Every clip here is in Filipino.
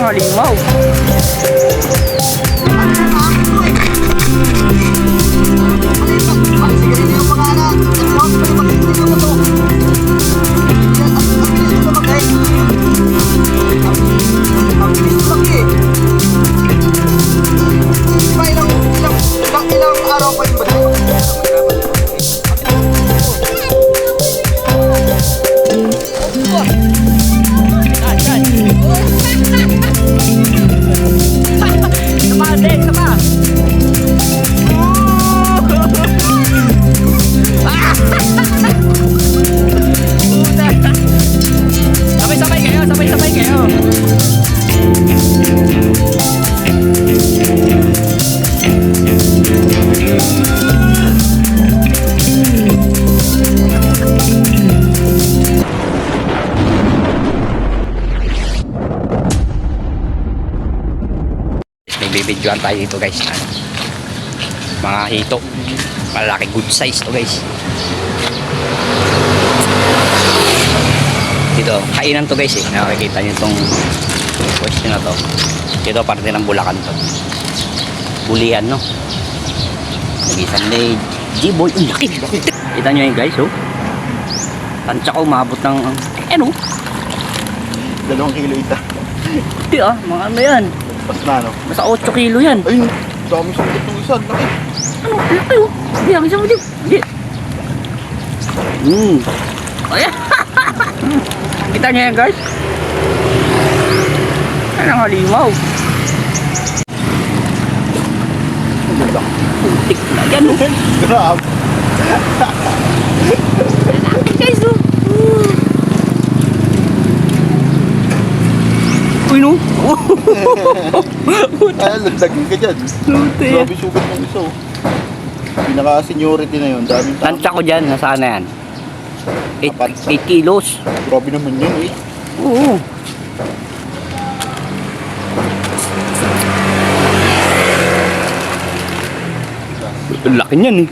halimaw. Ilang araw pa yung baday? Sabay-sabay kayo, sabay-sabay kayo. Nagbibidyoan tayo dito guys. Mga hito. Malaki good size to guys. Dito, kainan to guys eh. Nakikita nyo itong question na to. Dito parte ng Bulacan to. Bulihan no. Nagisang day. G-boy. Ang laki. Kita nyo yun guys oh. Tansya ko umabot ng ano. 2 kilo ita. Hindi mga ano yan. Pas na no? Basta 8 kilo yan. Ayun, dami sa itong isa. Laki. Ano? Laki oh. Hindi, ang isa mo dito. Hindi. Ayan. Kita nyo yan guys. Ano ang halimaw. Putik na yan oh. Grabe. Guys oh. Uy no. Ay, lagdagin ka dyan. Grabe sugat ng isa oh. Pinaka-seniority na yun. Daming tama. Tansya ko dyan. Nasaan na yan? 8 kilos. Grabe naman yun eh. Oo. Ang laki niyan eh.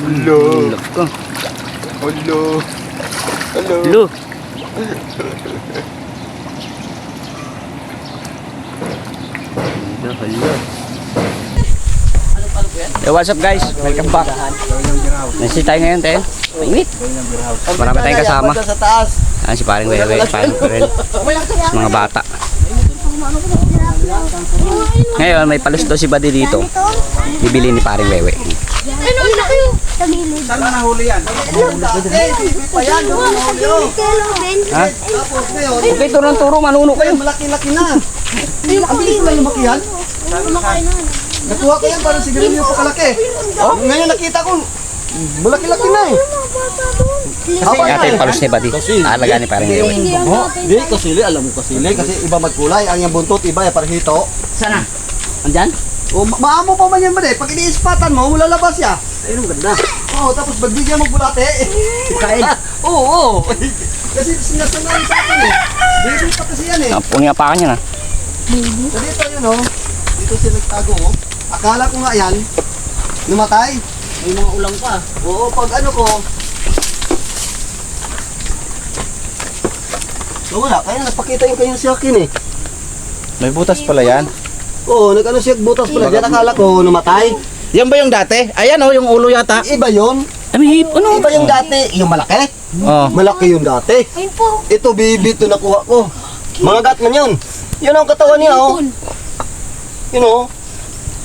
Hello. Laki. Hello. Hello. Hello. Hello. Hey, what's up guys? Welcome back. Nasi tayo ngayon, Ten. Mainit. Marami tayong kasama. Sa taas. Si paring Wewe, paring Perel. Mga bata. Ngayon, may palos daw si Buddy dito. Bibili ni paring Wewe. Ano na kayo? Sa gilid. Saan na nahuli yan? Ha? Okay, turong-turo, manuno kayo. Malaki-laki na. Ang bilis na lumaki yan. Nakuha ko yan parang sigarilyo pa kalaki. Ngayon nakita ko, malaki-laki na eh. Kasi ate yung palos ni Buddy. Alaga ni paring Wewe. Hindi, kasili. Alam mo kasili. Kasi iba magkulay. Ang yung buntot, iba yung parhito. Sana? Andyan? O, maamo pa man yan ba eh. Pag iniispatan mo, lalabas ya. Ayun, ang ganda. Oo, tapos magbigyan mo bulate. Kain. Oo. Kasi sinasanay sa akin eh. Baby pa kasi yan eh. Pungi apakan niya na. So dito yun oh. Dito sila nagtago oh. Akala ko nga yan, namatay. May mga ulang pa. Oo, pag ano ko. So wala, kaya nagpakita yung kanyang sa akin eh. May butas pala yan. Oo, nag-ano siya butas pala. Diyan akala ko namatay. Yan ba yung dati? Ayan oh, yung ulo yata. Iba yun. Ay, ano? Iba yung dati. Yung malaki. Oh. Malaki yung dati. Ayun po. Ito baby, ito nakuha ko. Mga gat man yun. Yun ang katawan niya oh. Yun oh.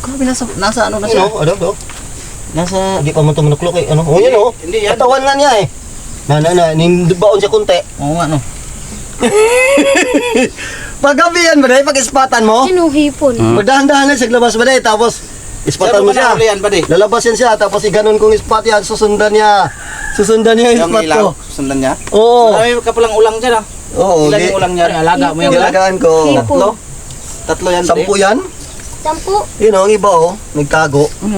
Grabe, nasa ano na Yun siya? oh, ano. Nasa, di pa man ito manuklok eh. Ano? Oh, yun oh. Hindi yan. Katawan nga niya eh. Ninbaon siya kunti. Oo nga no. Paggabi yan ba dahil pag-ispatan mo? Ano hipon? Magdahan-dahan na siya labas ba dahil tapos ispatan mo siya. Yan ba di? Lalabas yan siya tapos iganon kong ispat yan. Susundan niya. Susundan niya yung Yung ispat ko. ilaw, sundan niya? Oo. Marami ka palang ulang dyan ah. Oo. Ilan yung ulang niya? Alaga mo yung ulang? Gilagaan ko. Hipon. Tatlo yan ba di? 10 yan. 10. Yun oh, ang iba oh. Nagtago. 10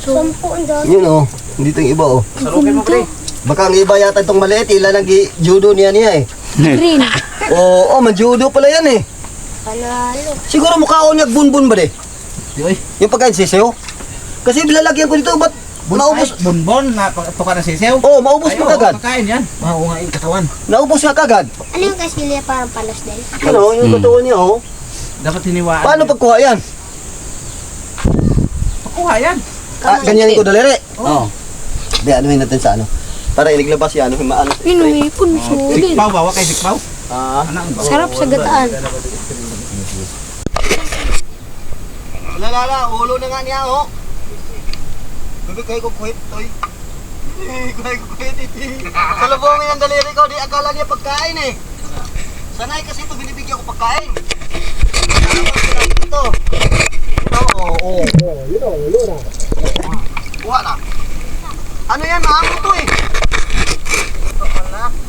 ang dami. Yun oh. Dito yung iba oh. Sarukin mo ba di? Baka ang iba yata itong maliit. Ilan ang judo niya eh. Green. Oo, man-judo pala yan eh. Panalo. Siguro mukhaon niya bunbun ba de? Yoy. Yung pagkain sisiyo. Kasi lalagyan ko dito, ba't Naubos. Bonbon na tuka ng sisew. Oo, maubos mo kagad. Kakain yan. Mahungain katawan. Naubos na kagad. Ano yung kasilya parang palas din? Ano, yung totoo niya, oh. Dapat hiniwaan. Paano pagkuha yan? Pakuha yan. Ganyan ko daliri. Oo. Di, anuhin natin sa ano. Para iliglabas yan, maano. Minumipon, sulit. Sikpaw, bawa kay sikpaw. Ah. Sarap sa gataan. Lalala, ulo na nga niya, oh. Kaya ko kuwit, toy. Kaya ko kuwit, iti. Sa lubongin ang daliri ko, di akala niya pagkain eh. Sanay kasi ito, binibigyan ko pagkain. Ito. Oo. Kuha na. Ano yan, maamo to eh.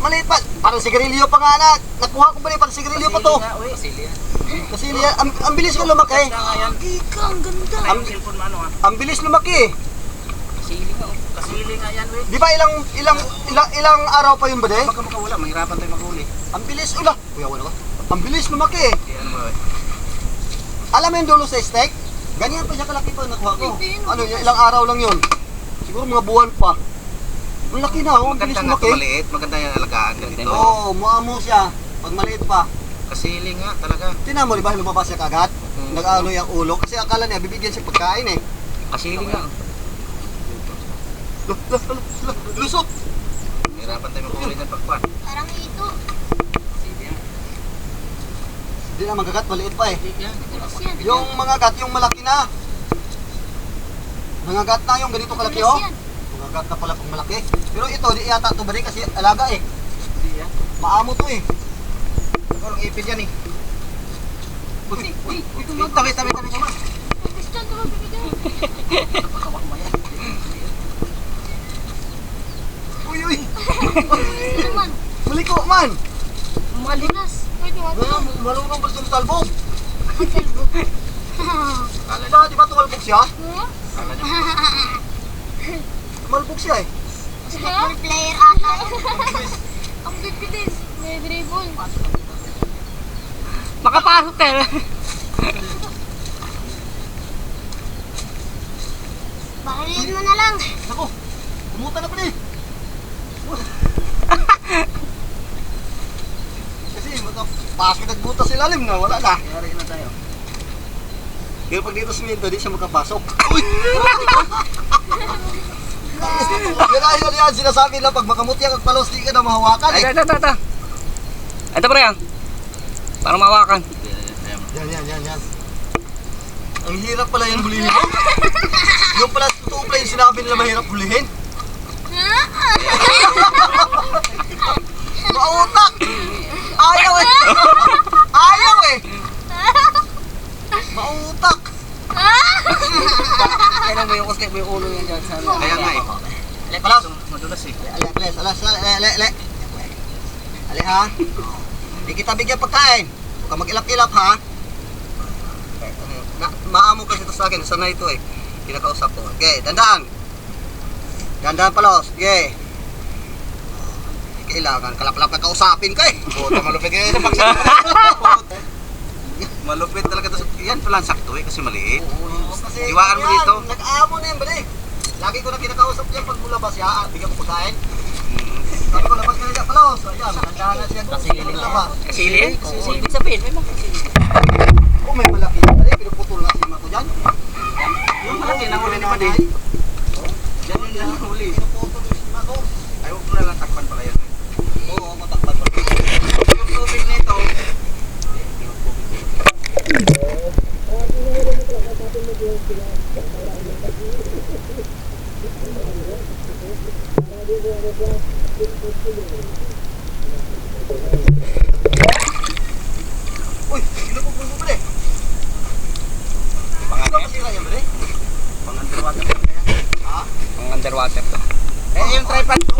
Maliit pa. Parang sigarilyo pa nga na. Nakuha ko ba rin, parang sigarilyo pa to. Kasi ang bilis ko lumaki. Ika, ang ganda. Ang bilis lumaki eh. Kasili nga yan, we. Di ba ilang araw pa yun ba de? Baka makawala, mahirapan tayo makahuli. Ang bilis, kuya wala ka. Ang bilis lumaki eh. Ano mo, we? Alam mo yung dulo sa steak? Ganyan pa siya kalaki pa nakuha ko. Ano, ilang araw lang yun. Siguro mga buwan pa. Ang laki na, oh. Ang bilis Maganda nga lumaki. maliit, maganda yung alagaan ganito. Oo, muamo siya. Pag maliit pa. Kasili nga talaga. Tingnan mo, di ba lumabas siya kagad? Nag-ano yung ulo. Kasi akala niya, bibigyan siya pagkain eh. Kasili nga. Lusot! Mahirapan tayo makahuli ng pagpan. Parang ito. Hindi na magagat, maliit pa eh. Tulas yan. Yung mga gat, yung malaki na. Mga gat na yung ganito kalaki oh. Tulas yan. Mga gat na pala pang malaki. Pero ito, di yata ito ba rin kasi alaga eh. Maamo to eh. Parang ipin yan eh. Uy, tabi. Gusto ko mabibigay. Uy. Ano naman? Maliko man. Malinas. Pwede mo ito. Malunong ba yung talbog? Talbog. Di ba tumalbog siya? Kala niya. Tumalbog siya eh. Basketball player ata. Ang bibilis. May dribble. Makapasok tayo. Bakilin mo na lang. Naku, kumuta na pa eh. Kasi basket nagbutas sa ilalim na, wala na. Yari na tayo. Kaya pag dito siminto, di siya makapasok. Uy! Yan, sinasabi lang pag makamutya kag palos, di ka na mahawakan eh. Ito. Ito pre ah. Para mawakan. Yan. Ang hirap pala yung hulihin mo. Yung pala, totoo pala yung sinabi nila mahirap hulihin. Mautak! Ayaw eh! Mautak! Kailan mo yung kusket mo yung ulo yan dyan sa Kaya nga eh. Palos! Madulas eh. Ali ha? Di kita bigyan pagkain. Huwag ka mag-ilap-ilap ha? Maamo kasi ito sa akin, sanay ito eh. Kinakausap ko. Okay, dandaan. Dandaan palos. Okay. Kailangan kalap-kalap na kausapin ka eh. Puta, malupit kayo sa Malupit talaga ito. Yan pala ang sakto eh, kasi maliit. Kasi Iwaan mo dito. Nag-aamo na yan ba eh. Lagi ko na kinakausap yan pag mulabas siya. Bigyan ko pagkain. Sabi ko labas ka na dyan palos. Ayan, dandaan na siya. Kasili? Ibig sabihin, may mga kasili. Kung may malaki na pala, pinuputol na sima ko dyan. Yung malaki na huli ni Madi. Yan yung nahuli. Pinuputol na sima ko. Ay, huwag mo na lang takpan pala yan. Oo, matakpan pa. Yung tubig nito, Uy, pinuputol mo ba eh? Ano kasi kaya ba eh? pang underwater na yan. Ha? Ang underwater to. Eh, yung tripod ko.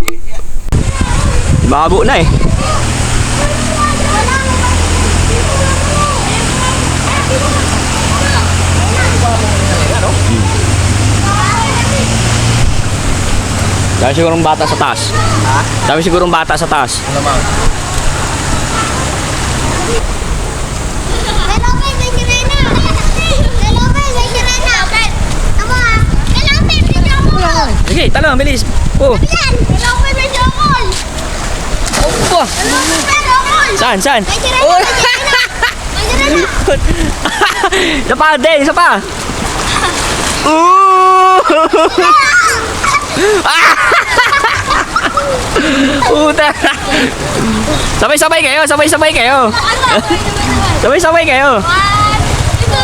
Makabo na eh. Dami sigurong bata sa taas. Ha? Dami sigurong bata sa taas. Ano ba? May sirena. May sirena. Aba, kailangan pipigyan mo. Dali, talon, bilis. Oh. Yan! Wala ko may medyo call! Oh. Wala ko may medyo call! Saan, saan? May sirena! Oh. May sirena! Isa pa, din, isa pa. Ooh! Puta. Sabay-sabay kayo, sabay-sabay kayo. Sabay-sabay kayo. Dito!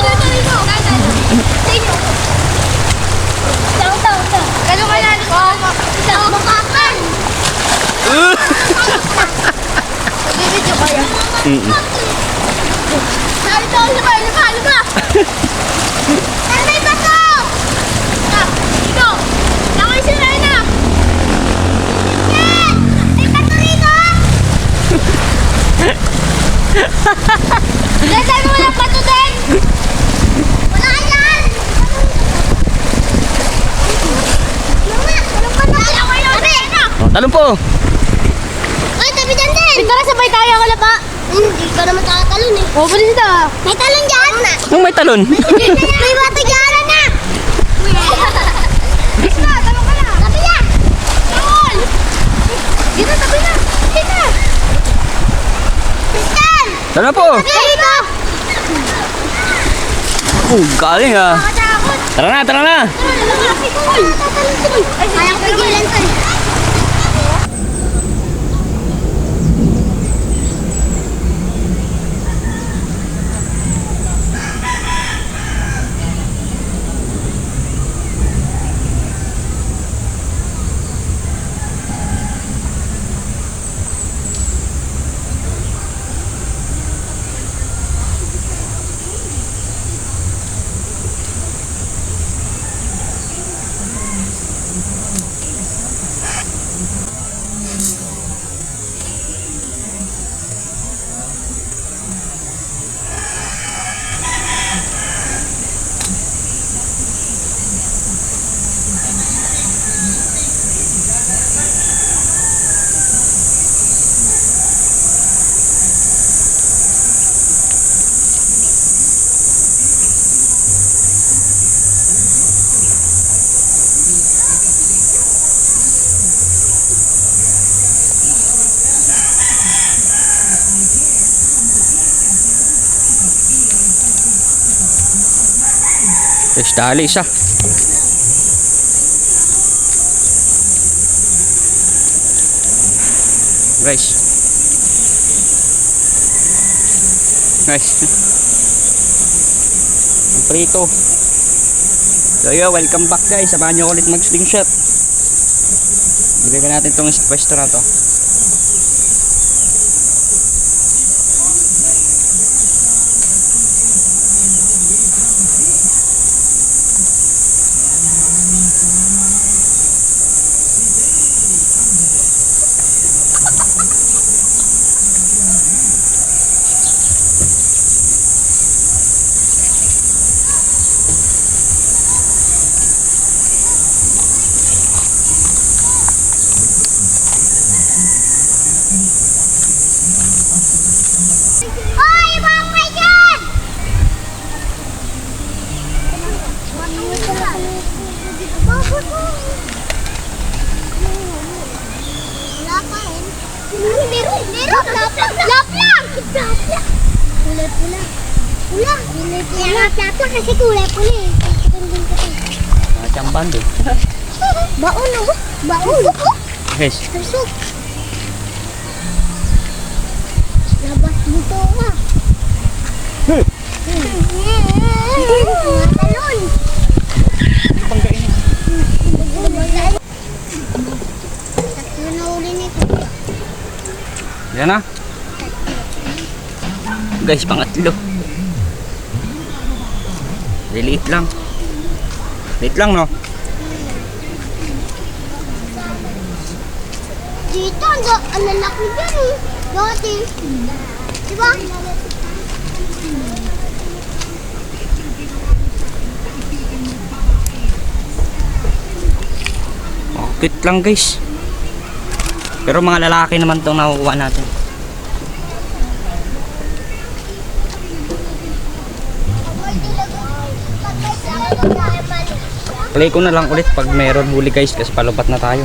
Kalo ka na ko. Makakan! Bibidyo kaya. Halika! Nanay ba to? Dito! Nakay si Rena! Yan! May bato rito! Nasaan mo walang bato din? Wala yan! Walang bato! Tabi! Talon po. Ay, tabi dyan din! Tara, sabay tayo, wala pa. Hindi ka naman takatalon eh. Oo, pala sila. May talon dyan! Nung may talon. May bato dyan! Na! Yes na, talon ka na! Tabi na! Talon! Dito, tabi na! Dito! Tristan! Talon po. Tabi dito! Oh, galing ah. Nakatakot! Tara na, tara na. Kaya ko pigilan to eh. Yes, dali isa. Guys. Guys. Ang prito. So yo, welcome back guys. Samahan nyo ulit mag slingshot. Bigyan natin tong pwesto na to. Hoy, mga kayo dyan! Bakit po? Wala pa eh. Meron! Lap lang! Kulay pula. Pula. Lap lang kasi kulay pula eh. Chamban din. Baon oh. Baon. Guys. Tusok. Labas dito nga. Talon. Tatlo na uli nito. Yan na. Guys, pangatlo. Liit lang. Liit lang, no? Dito, ang lalaki dyan eh. Dati. Diba? Oh, cute lang, guys. Pero mga lalaki naman itong nakukuha natin. Play ko na lang ulit pag meron huli guys kasi palupat na tayo.